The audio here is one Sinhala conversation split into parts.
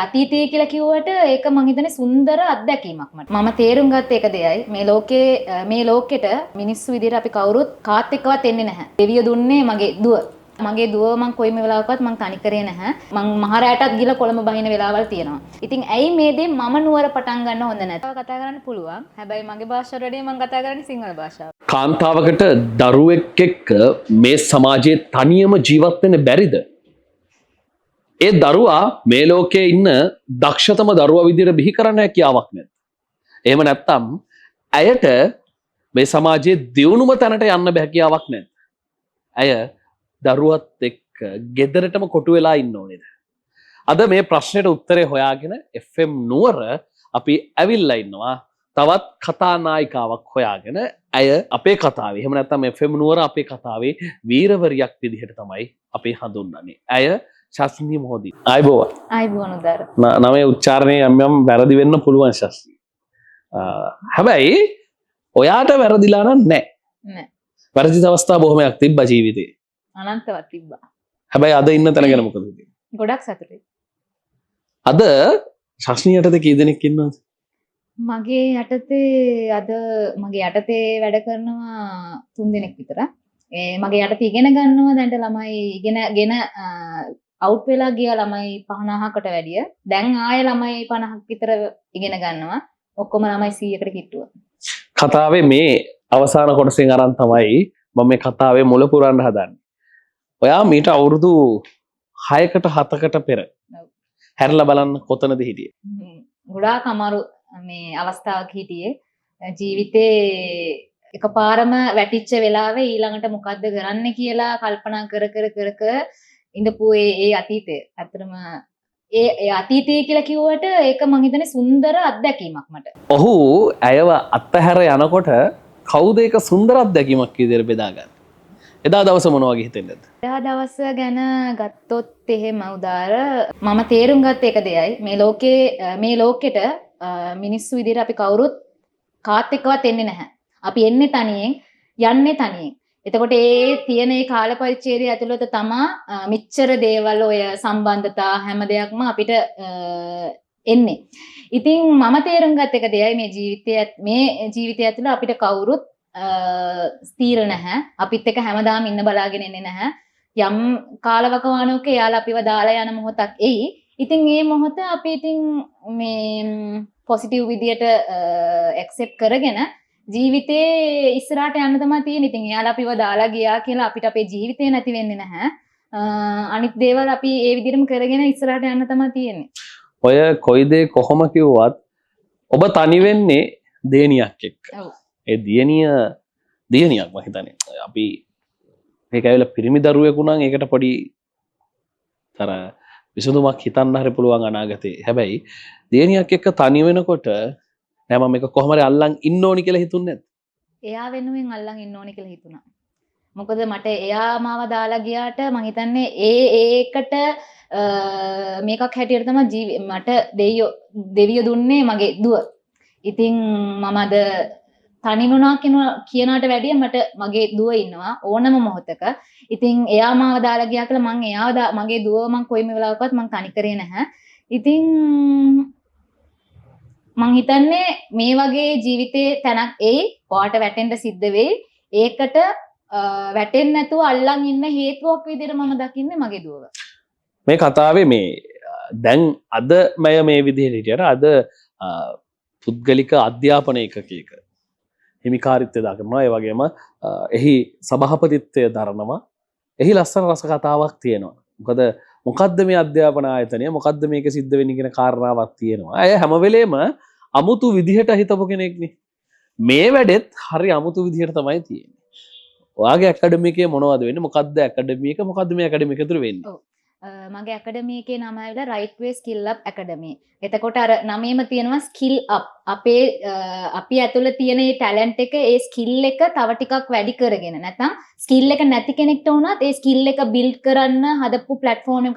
අතීතය කියලා කිව්වට ඒක මං හිතන්නේ සුන්දර අත්දැකීමක් මට. මම තේරුම් ගත්ත එක දෙයයි මේ ලෝකෙට මිනිස්සු විදිහට අපි කවුරුත් කාත් එක්කවත් එන්නේ නැහැ. දෙවියෝ දුන්නේ මගේ දුව. මගේ දුව මං කොයිම වෙලාවකවත් මං තනි කරේ නැහැ. මං මහරෑටත් ගිහලා කොළඹ බහින වෙලාවල් තියෙනවා. ඉතින් ඇයි මේ දේ මම නුවර පටන් ගන්න හොඳ නැත? කතා කරන්න පුළුවන්. හැබැයි මගේ භාෂාවට වැඩිය මං කතා කරන්නේ සිංහල භාෂාව. කාන්තාවකට දරුවෙක් එක්ක මේ සමාජයේ තනියම ජීවත් වෙන්න බැරිද? ඒ දරුවා මේ ලෝකයේ ඉන්න දක්ෂතම දරුවා විදිහට බිහි කරන්න හැකියාවක් නැද්ද? එහෙම නැත්නම් ඇයට මේ සමාජයේ දියුණුම තැනට යන්න හැකියාවක් නැද්ද? ඇය දරුවත් එක්ක ගෙදරටම කොටු වෙලා ඉන්න ඕනේද? අද මේ ප්‍රශ්නෙට උත්තරේ හොයාගෙන FM නුවර අපි ඇවිල්ලා ඉන්නවා. තවත් කතානායිකාවක් හොයාගෙන ඇය අපේ කතාවේ එහෙම නැත්නම් FM නුවර අපේ කතාවේ වීරවරියක් විදිහට තමයි අපි හඳුන්වන්නේ. ඇය ශාස්ත්‍රී මොහොදී. ආයිබෝවන් උදාර. නමේ උච්චාරණය යම් වැරදි වෙන්න පුළුවන් ශාස්ත්‍රී. හැබැයි ඔයාට වැරදිලා නැහැ. නෑ. වැරදි අවස්ථා බොහොමයක් තිබ්බා ජීවිතේ. අනන්තවත් තිබ්බා. හැබැයි අද ඉන්න තැන ගැන මොකද වෙන්නේ? ගොඩක් සතුටුයි. අද ශාස්ත්‍රී යටතේ කී දෙනෙක් ඉන්නවද? මගේ යටතේ වැඩ කරනවා 3 දෙනෙක් විතර. මගේ යටතේ ඉගෙන ගන්නවා දැන්ට ළමයි ඉගෙනගෙන අවුට් වෙලා ගිය ළමයි 50කට වැඩිය. දැන් ආයෙ ළමයි 50ක් විතර ඉගෙන ගන්නවා. ඔක්කොම ළමයි 100කට කිට්ටුව. කතාවේ මේ අවසාන කොටසෙන් අරන් තමයි මම මේ කතාවේ මුල පුරන්න හදන්නේ. ඔයා මීට අවුරුදු 6කට 7කට පෙර හැරලා බලන්න කොතනද හිටියේ? ගොඩාක් අමාරු මේ අවස්ථාවක හිටියේ. ජීවිතේ එකපාරම වැටිච්ච වෙලාවේ ඊළඟට මොකද්ද කරන්න කියලා කල්පනා කර ඉඳපු ඒ අතීතය. අතරම ඒ අතීතය කියලා කිව්වට ඒක මං හිතන්නේ සුන්දර අත්දැකීමක් මට. ඔහු ඇයව අත්හැර යනකොට කවුද ඒක සුන්දර අත්දැකීමක් විදිහට බෙදාගන්නේ? එදා දවස මොන වගේ හිතෙන්නේද? එදා දවස ගැන ගත්තොත් එහෙම උදාර මම තේරුම් ගත්ත එක දෙයයි මේ ලෝකෙට මිනිස්සු විදිහට අපි කවුරුත් කාත් එක්කවත් එන්නේ නැහැ. අපි එන්නේ තනියෙන්, යන්නේ තනියෙන්. එතකොට ඒ තියෙන ඒ කාල පරිච්ඡේදය ඇතුළත තමා මෙච්චර දේවල් ඔය සම්බන්ධතා හැම දෙයක්ම අපිට එන්නේ. ඉතින් මම තේරුම් ගත්ත එක දෙයයි මේ ජීවිතය ඇතුළත අපිට කවුරුත් ස්ථීර නැහැ. අපිත් එක්ක හැමදාම ඉන්න බලාගෙන ඉන්නේ නැහැ. යම් කාලවකවානුවක එයාලා අපිව දාලා යන මොහොතක් එයි. ඉතින් මේ මොහොත අපි ඉතින් මේ පොසිටිව් විදියට ඇක්සෙප්ට් කරගෙන ජීවිතේ ඉස්සරහට යන්න තමයි තියෙන්නේ. ඉතින් එයාලා අපිව දාලා ගියා කියලා අපිට අපේ ජීවිතේ නැති වෙන්නේ නැහැ. අනිත් දේවල් අපි ඒ විදිහටම කරගෙන ඉස්සරහට යන්න තමයි තියෙන්නේ. ඔය කොයි දේ කොහොම කිව්වත් ඔබ තනි වෙන්නේ දේනියක් එක්ක. ඔව්. ඒ දියණියක් මම හිතන්නේ. අපි මේක ඇවිල්ලා පිරිමි දරුවෙකු නම් ඒකට පොඩි තර විසඳුමක් හිතන්න හරි පුළුවන් අනාගතේ. හැබැයි දියණියක් එක්ක තනි වෙනකොට නෑ මම මේක කොහොම හරි අල්ලන් ඉන්න ඕනි කියලා හිතුන්නේ නැද්ද? එයා වෙනුවෙන් අල්ලන් ඉන්න ඕනි කියලා හිතුණා. මොකද මට එයා මාව දාලා ගියාට මම හිතන්නේ ඒකට මේකක් හැටියට තමයි මට දෙවියෝ දුන්නේ මගේ දුව. ඉතින් මම අද තනි වුණා කියනකට වැඩිය මට මගේ දුව ඉන්නවා ඕනම මොහොතක. ඉතින් එයා මාව දාලා ගියා කියලා මගේ දුව මං කොයිම වෙලාවකවත් මං තනි කරේ නැහැ. ඉතින් මං හිතන්නේ මේ වගේ ජීවිතේ තැනක් එයි ඔයාට වැටෙන්න සිද්ධ වෙයි. ඒකට වැටෙන්නේ නැතුව අල්ලන් ඉන්න හේතුවක් විදිහට මම දකින්නේ මගේ දුවව. මේ කතාවේ මේ දැන් අද මේ විදිහට හිටියට අද පුද්ගලික අධ්‍යාපන ඒකකයක හිමිකාරිත්වය දක්වනවා. ඒ වගේම එහි සභාපතිත්වය දරනවා. එහි ලස්සන රස කතාවක් තියෙනවා. මොකද්ද මේ අධ්‍යාපන ආයතනය, මොකද්ද මේක සිද්ධ වෙන්නේ කියන කාරණාවක් තියෙනවා. අය හැම වෙලේම අමුතු විදිහට හිතපු කෙනෙක්නේ. මේ වැඩෙත් හරි අමුතු විදිහට තමයි තියෙන්නේ. ඔයාගේ ඇකඩමි එකේ මොනවද වෙන්නේ? මොකද්ද ඇකඩමි එක? මොකද්ද මේ ඇකඩමි එක තුළ වෙන්නේ? මගේ ඇකඩමි එකේ නම ඇවිල්ලා Right Way Skill Up Academy. එතකොට අර නමේම තියෙනවා skill up. අපි ඇතුළේ තියෙන මේ ටැලන්ට් එක ඒ ස්කිල් එක තව ටිකක් වැඩි කරගෙන නැත්නම් ස්කිල් එක නැති කෙනෙක්ට වුණත් ඒ ස්කිල් එක බිල්ඩ් කරන්න හදපු ප්ලැට්ෆෝම්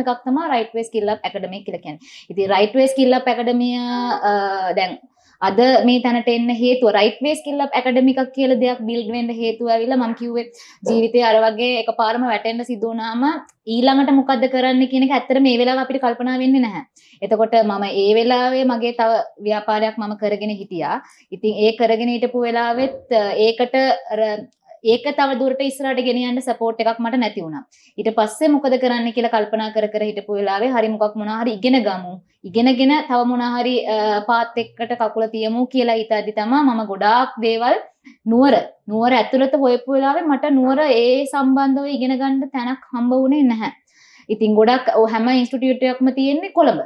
එකක් තමයි Right Way Skill Up Academy කියලා කියන්නේ. ඉතින් Right Way Skill Up Academy දැන් අද මේ තැනට එන්න හේතුව රයිට් වේ ස්කිල් අප් ඇකඩමි එකක් කියලා දෙයක් බිල්ඩ් වෙන්න හේතුව ඇවිල්ලා මම කිව්වේ ජීවිතේ අර වගේ එකපාරම වැටෙන්න සිදු වුණාම ඊළඟට මොකද්ද කරන්න කියන එක ඇත්තට මේ වෙලාව අපිට කල්පනා වෙන්නේ නැහැ. එතකොට මම ඒ වෙලාවේ මගේ තව ව්‍යාපාරයක් මම කරගෙන හිටියා. ඉතින් ඒ කරගෙන හිටපු වෙලාවෙත් ඒකට ඒක තව දුරට ඉස්සරහට ගෙනියන්න සපෝට් එකක් මට නැති වුණා. ඊට පස්සේ මොකද කරන්න කියලා කල්පනා කර කර හිටපු වෙලාවේ හරි මොකක් මොනවා හරි ඉගෙන ගමු. ඉගෙනගෙන තව මොනවා හරි පාත් එක්කට කකුල තියමු කියලා හිතද්දි තමයි මම ගොඩාක් දේවල් නුවර ඇතුළත හොයපු වෙලාවේ මට නුවර ඒ සම්බන්ධව ඉගෙන ගන්න තැනක් හම්බ වුණේ නැහැ. ඉතින් ගොඩක් හැම ඉන්ස්ටිටියුට් එකක්ම තියෙන්නේ කොළඹ.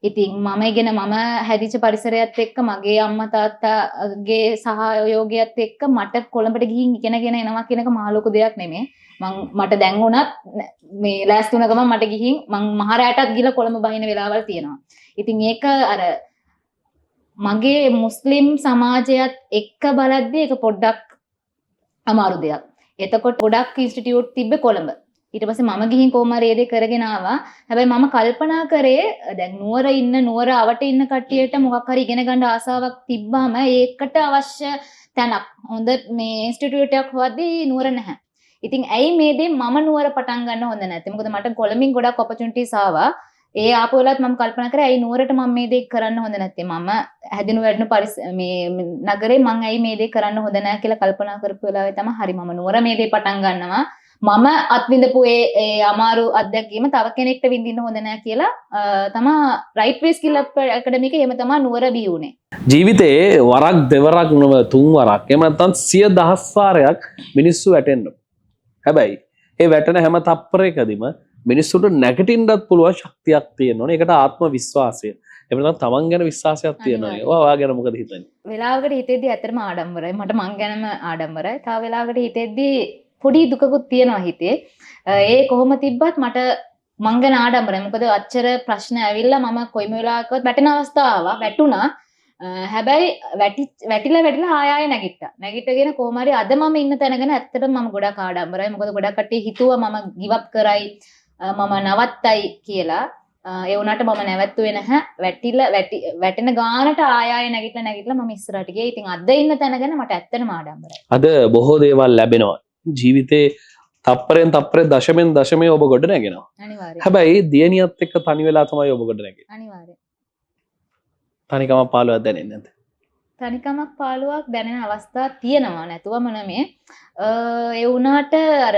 ඉතින් මම හැදිච්ච පරිසරයත් එක්ක මගේ අම්මා තාත්තාගේ සහයෝගයත් එක්ක මට කොළඹට ගිහින් ඉගෙනගෙන එනවා කියන එක මහ ලොකු දෙයක් නෙමෙයි. මට දැන් උනත් මේ ලෑස්ති වුණ ගමන් මට ගිහින් මං මහරයටත් ගිහලා කොළඹ බහින වෙලාවල් තියෙනවා. ඉතින් ඒක අර මගේ මුස්ලිම් සමාජයත් එක්ක බලද්දී ඒක පොඩ්ඩක් අමාරු දෙයක්. එතකොට ගොඩක් ඉන්ස්ටිටියුට් තිබ්බේ කොළඹ. ඊට පස්සේ මම ගිහින් කොහොම හරි ඒ දේ කරගෙන ආවා. හැබැයි මම කල්පනා කරේ දැන් නුවර අවට ඉන්න කට්ටියට මොකක් හරි ඉගෙන ගන්න ආසාවක් තිබ්බාම ඒකට අවශ්‍ය තැනක් හොඳ මේ ඉන්ස්ටිටියුට් එකක් හොද්දී නුවර නැහැ. ඉතින් ඇයි මේ දේ මම නුවර පටන් ගන්න හොඳ නැත්තේ? මොකද මට කොළඹින් ගොඩක් ඔපචුනිටිස් ආවා. ඒ ආපු වෙලාවත් මම කල්පනා කරේ ඇයි නුවරට මම මේ දේ කරන්න හොඳ නැත්තේ? මම හැදිනු වැඩිනු මේ නගරේ මම ඇයි මේ දේ කරන්න හොඳ නැහැ කියලා කල්පනා කරපු වෙලාවේ තමයි හරි මම නුවර මේ දේ පටන් ගන්නවා. මම අත්විඳපු ඒ අමාරු අත්දැකීම තව කෙනෙක්ට විඳින්න හොඳ නැහැ කියලා තමයි රයිට් වේ ස්කිල් අප් ඇකඩමි එකේ එහෙම තමයි නුවර බී උනේ. ජීවිතේ වරක් දෙවරක් නොව තුන් වරක් එහෙම නැත්නම් 100,000 වාරයක් මිනිස්සු වැටෙන්න. හැබැයි ඒ වැටෙන හැම තප්පරයකදීම මිනිස්සුන්ට නැගිටින්නත් පුළුවන් ශක්තියක් තියෙනවනේ. ඒකට ආත්ම විශ්වාසය. එහෙම නැත්නම් තමන් ගැන විශ්වාසයක් තියෙනවා. ඔයා ගැන මොකද හිතන්නේ? වෙලාවකට හිතෙද්දි ඇත්තටම ආඩම්බරයි. මට මං ගැනම ආඩම්බරයි. තව වෙලාවකට හිතෙද්දි පොඩි දුකකුත් තියෙනවා හිතේ. ඒ කොහොම තිබ්බත් මට මං ගැන ආඩම්බරයි. මොකද අච්චර ප්‍රශ්න ඇවිල්ලා මම කොයිම වෙලාවකවත් වැටෙන අවස්ථාව වැටුණා. හැබැයි වැටිලා ආයෙ නැගිට්ටා. නැගිටගෙන කොහොම හරි අද මම ඉන්න තැන ගැන ඇත්තටම මම ගොඩක් ආඩම්බරයි. මොකද ගොඩක් කට්ටිය හිතුවා මම ගිව් අප් කරයි, මම නවත්තයි කියලා. ඒ වුණාට මම නැවැත්තුවේ නැහැ. වැටෙන ගානට ආයෙ නැගිටලා මම ඉස්සරහට ගියා. ඉතින් අද ඉන්න තැන ගැන මට ඇත්තටම ආඩම්බරයි. අද බොහෝ දේවල් ලැබෙනවා. ජීවිතේ තප්පරෙන් තප්පරේ දශමෙන් දශමේ ඔබ ගොඩ නැගෙනවා. අනිවාර්යයෙන්. හැබැයි දියණියත් එක්ක තනි වෙලා තමයි ඔබ ගොඩ නැගෙන්නේ. අනිවාර්යයෙන්. තනිකම පාළුවක් දැනෙන්නේ නැද්ද? තනිකමක් පාළුවක් දැනෙන අවස්ථා තියෙනවා නැතුවම නෙමේ. ඒ වුණාට අර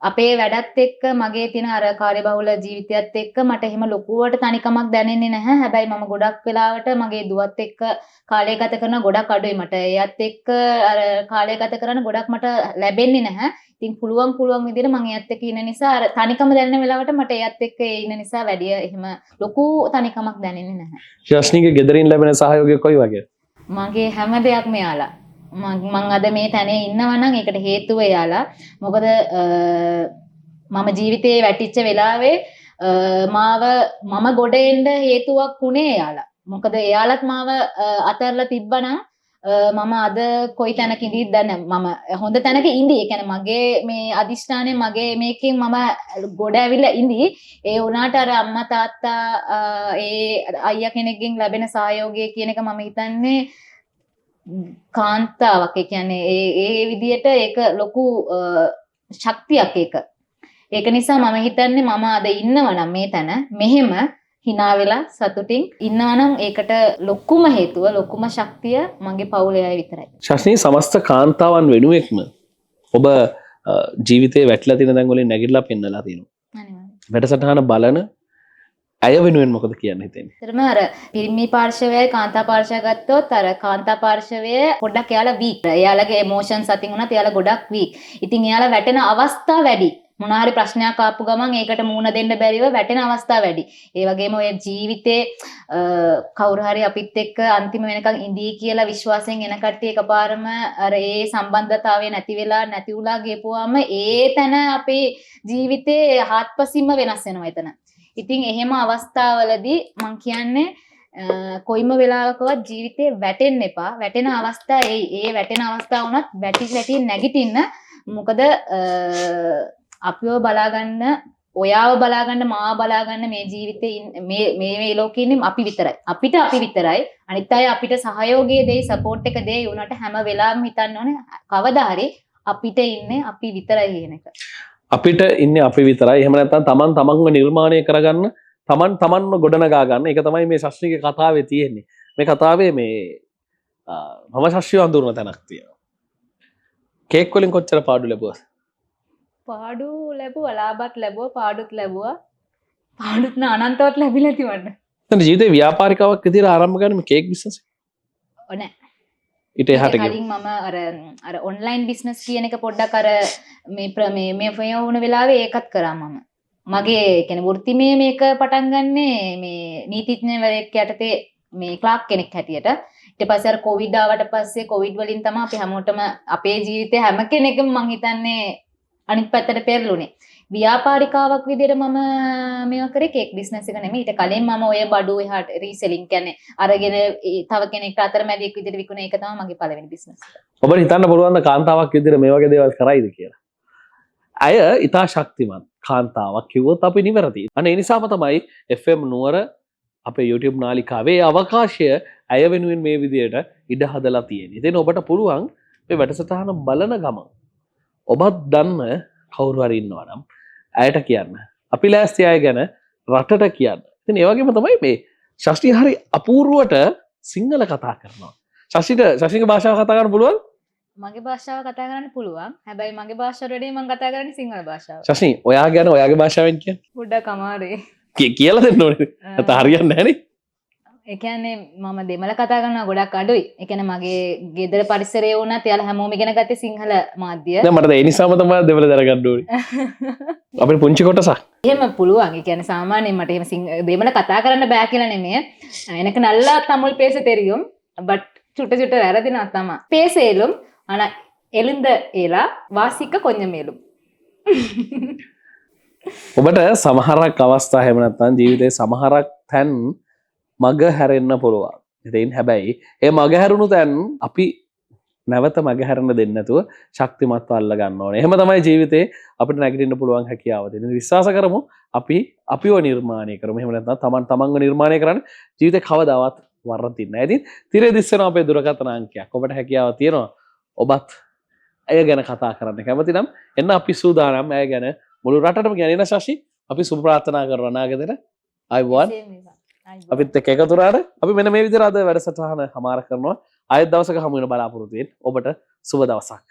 අපේ වැඩත් එක්ක මගේ තියෙන අර කාර්යබහුල ජීවිතයත් එක්ක මට එහෙම ලොකුවට තනිකමක් දැනෙන්නේ නැහැ. හැබැයි මම ගොඩක් වෙලාවට මගේ දුවත් එක්ක කාලය ගත කරන ගොඩක් අඩුයි. මට එයත් එක්ක අර කාලය ගත කරන ගොඩක් මට ලැබෙන්නේ නැහැ. ඉතින් පුළුවන් විදිහට මම එයත් එක්ක ඉන්න නිසා අර තනිකම දැනෙන වෙලාවට මට එයත් එක්ක ඉන්න නිසා වැඩි එහෙම ලොකු තනිකමක් දැනෙන්නේ නැහැ. ශාස්ත්‍රීය ගෙදරින් ලැබෙන සහයෝගය කොයි වගේද? මගේ හැම දෙයක්ම යාලා. මම අද මේ තැනේ ඉන්නවා නම් ඒකට හේතුව එයාලා. මොකද මම ජීවිතේ වැටිච්ච වෙලාවේ මම ගොඩ එන්න හේතුවක් උනේ එයාලා. මොකද එයාලත් මාව අතහැරලා තිබ්බනම් මම අද කොයි තැනක ඉඳීද දන්නේ මම හොඳ තැනක ඉඳී. ඒ කියන්නේ මගේ මේ අදිෂ්ඨානේ මගේ මේකෙන් මම ගොඩ ඇවිල්ලා ඉඳී. ඒ වුණාට අර අම්මා තාත්තා ඒ අයියා කෙනෙක්ගෙන් ලැබෙන සහයෝගය කියන එක මම හිතන්නේ කාන්තාවක්. ඒ කියන්නේ ඒ විදියට ඒක ලොකු ශක්තියක් ඒක. ඒක නිසා මම හිතන්නේ මම අද ඉන්නවනම් මේ තැන මෙහෙම hina වෙලා සතුටින් ඉන්නවනම් ඒකට ලොකුම හේතුව ලොකුම ශක්තිය මගේ පවුලේ අය විතරයි. ශාස්ත්‍රීය සමස්ත කාන්තාවන් වෙනුවෙක්ම ඔබ ජීවිතේ වැටලා තියෙන දන් වලින් නැගිටලා පෙන්නලා තියෙනවා. අනිවාර්යයෙන්. වැඩසටහන බලන අය වෙනුවෙන් මොකද කියන්න හිතෙන්නේ? ඒතරම අර පිරිමි පාර්ශවයයි කාන්තා පාර්ශවය ගත්තොත් අර කාන්තා පාර්ශවය පොඩ්ඩක් එයාලා වීක්. එයාලගේ ඉමෝෂන්ස් අතින් උනත් එයාලා ගොඩක් වීක්. ඉතින් එයාලා වැටෙන අවස්ථා වැඩි. මොනාරි ප්‍රශ්නයක් ආපු ගමන් ඒකට මූණ දෙන්න බැරිව වැටෙන අවස්ථා වැඩි. ඒ වගේම ඔය ජීවිතේ කවුරු හරි අපිත් එක්ක අන්තිම වෙනකන් ඉඳී කියලා විශ්වාසයෙන් එන කට්ටිය එකපාරම අර ඒ සම්බන්ධතාවය නැති වෙලා ගියපුවාම ඒ තැන අපේ ජීවිතේ හාත්පසින්ම වෙනස් වෙනවා එතන. ඉතින් එහෙම අවස්ථාවලදී මම කියන්නේ කොයිම වෙලාවකවත් ජීවිතේ වැටෙන්න එපා. වැටෙන අවස්ථා ඒ වැටෙන අවස්ථා වුණත් වැටි නැගිටින්න. මොකද අපිව බලාගන්න ඔයාව බලාගන්න මාව බලාගන්න මේ ජීවිතේ මේ ලෝකේ ඉන්නේ අපි විතරයි. අපිට අපි විතරයි. අනිත් අය අපිට සහයෝගයේ දෙයි සපෝට් එක දෙයි උනට හැම වෙලාවෙම හිතන්න ඕනේ කවදා හරි අපිට ඉන්නේ අපි විතරයි කියන එක. අපිට ඉන්නේ අපි විතරයි. එහෙම නැත්නම් තමන් තමන්ව නිර්මාණය කරගන්න, තමන්ව ගොඩනගා ගන්න. ඒක තමයි මේ ශාස්ත්‍රීය කතාවේ තියෙන්නේ. මේ කතාවේ මේ මම ශාස්ත්‍රීය අඳුරන තැනක් තියෙනවා. කේක් වලින් කොච්චර පාඩු ලැබුවද? පාඩු ලැබුවා, ලාභත් ලැබුවා, පාඩුත් ලැබුවා. පාඩුත් අනන්තවත් ලැබිලා තිබුණා. දැන් ජීවිතේ ව්‍යාපාරිකාවක් විදිහට ආරම්භ කරන්න මේ කේක් බිස්නස් එක. නෑ. ඊට එහාට ගියා. කලින් මම අර ඔන්ලයින් බිස්නස් කියන එක පොඩ්ඩක් අර මේ වුණ වෙලාවේ ඒකත් කරා මම. මගේ කියන්නේ වෘත්තිමය මේක පටන් ගන්නේ මේ නීතිඥවරයෙක් යටතේ මේ ක්ලාක් කෙනෙක් හැටියට. ඊට පස්සේ අර කොවිඩ් ආවට පස්සේ කොවිඩ් වලින් තමයි අපි හැමෝටම අපේ ජීවිතේ හැම කෙනෙක්ම මං හිතන්නේ අනිත් පැත්තට පෙරළුනේ. ව්‍යාපාරිකාවක් විදිහට මම මේවා කරේ කේක් බිස්නස් එක නෙමෙයි. ඊට කලින් මම ඔය බඩු එහාට රීසෙලින් කියන්නේ අරගෙන තව කෙනෙක්ට අතරමැදියෙක් විදිහට විකුණන එක තමයි මගේ පළවෙනි බිස්නස් එක. ඔබට හිතන්න පුළුවන් ද කාන්තාවක් විදිහට මේ වගේ දේවල් කරයිද කියලා? අය ඊටා ශක්තිමත් කාන්තාවක් කිව්වොත් අපි නිවැරදි. අනේ ඒ නිසාම තමයි FM නුවර අපේ YouTube නාලිකාවේ අවකාශය අය වෙනුවෙන් මේ විදිහට ඉඩ හදලා තියෙන්නේ. ඉතින් ඔබට පුළුවන් මේ වැඩසටහන බලන ගමන් ඔබත් දන්න කවුරු හරි ඉන්නවා නම් ඇයට කියන්න. අපි ලෑස්ති අය ගැන රටට කියන්න. ඉතින් ඒ වගේම තමයි මේ ශාස්ත්‍රීය හරි අපූර්වට සිංහල කතා කරනවා. ශාස්ත්‍රීය භාෂාව කතා කරන්න පුළුවන්? මගේ භාෂාව කතා කරන්න පුළුවන්. හැබැයි මගේ භාෂාවට වඩා මම කතා කරන්නේ සිංහල භාෂාව. ශාස්ත්‍රී ඔයා ගැන ඔයාගේ භාෂාවෙන් කියන්න. පොඩ්ඩක් අමාරුයි. කියලා දෙන්න ඕනේ. නැත්නම් හරියන්නේ නැහැ නේ. ඒ කියන්නේ මම දෙමළ කතා කරනවා ගොඩක් අඩුයි. ඒ කියන්නේ මගේ ගෙදර පරිසරයේ වුණත් එයාලා හැමෝම ඉගෙන ගත්තේ සිංහල මාධ්‍ය. දැන් මට ඒ නිසාම තමයි දෙමළ දරගන්න ඕනේ. අපේ පුංචි කොටසක්. එහෙම පුළුවන්. ඒ කියන්නේ සාමාන්‍යයෙන් මට එහෙම දෙමළ කතා කරන්න බෑ කියලා නෙමෙයි. එනක නල්ලා තමිழ் பேச தெரியும். பட் சுட்ட சுட்ட வரதினா තමයි. பேசேலும் ஆனா எழுந்த ஏலா வாசிக்க கொஞ்சம் மேலும். ඔබට සමහරක් අවස්ථා එහෙම නැත්නම් ජීවිතේ සමහරක් තැන් මග හැරෙන්න පුළුවන්. ඉතින් හැබැයි ඒ මග හැරුණු තැන් අපි නැවත මග හැරෙන්න දෙන්නේ නැතුව ශක්තිමත්ව අල්ල ගන්න ඕනේ. එහෙම තමයි ජීවිතේ අපිට නැගිටින්න පුළුවන් හැකියාව දෙන්නේ. විශ්වාස කරමු අපිව නිර්මාණය කරමු. එහෙම නැත්නම් තමන්ව නිර්මාණය කරන්න ජීවිතේ කවදාවත් වරදින්නේ නැහැ. ඉතින් තිරේ දිස්සන අපේ දුරකථන අංකයක්. ඔබට හැකියාව තියෙනවා. ඔබත් ඇය ගැන කතා කරන්න කැමති නම් එන්න අපි සූදානම් ඇය ගැන මුළු රටටම කියන ශාෂි අපි සුබ ප්‍රාර්ථනා කරනවා අනාගතේට ආයුබෝවන් අපිත් එක්ක එකතු වුණාට අපි මෙන්න මේ විදිහට අද වැඩසටහන හමාර කරනවා ආයෙත් දවසක හමු වෙන බලාපොරොත්තු වෙන්න ඔබට සුබ දවසක්